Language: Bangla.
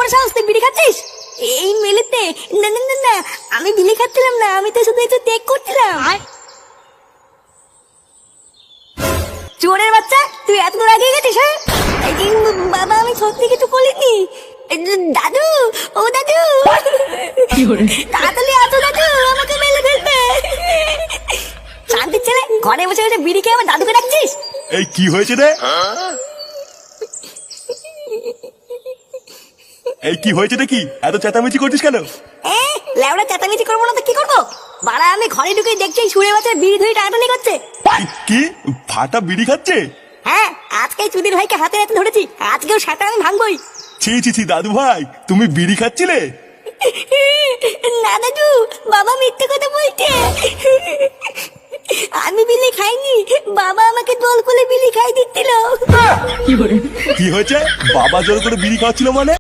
বড় সাহস, তুই বিড়ি খাচ্ছিস এই মেলেতে? না না না না, আমি বিড়ি খাচ্ছিলাম না, আমি তো শুধু একটু টেক করছিলাম। চোরের বাচ্চা, তুই এত দূর আগে গেছিস? হ্যাঁ বাবা, আমি সত্যি কিছু বলিনি। দাদু, ও দাদু, তাড়াতাড়ি আসো দাদু, আমাকে মেলে ফেলবে। শান্তির ছেলে, ঘরে বসে বসে বিড়ি খেয়ে আমার দাদুকে ডাকছিস? এই কি হয়েছে রে? এই কি হয়েছে রে? কি এত চেঁচামেচি করছিস কেন? লেওড়া চেঁচামেচি করবো না তো কি করবো? বাড়া, আমি ঘরে ঢুকে দেখছি সুরে বাচ্চার বিড়ি ধুয়ে টানাটানি করছে। কি ফাটা বিড়ি খাচ্ছে? হ্যাঁ, আজকে চুদির ভাইকে হাতে হাতে ধরেছি, আজকেও সেটা আমি ভাঙবই। ছি ছি ছি দাদু ভাই, তুমি বিড়ি খাচ্ছিলে? না দাদু, বাবা মিথ্যে কথা বলছে। আমি বিলি খাইনি, বাবা আমাকে দোল করে বিলি খাই দিচ্ছিল। কি হয়েছে? বাবা জোর করে বিড়ি খাওয়াচ্ছিল মানে?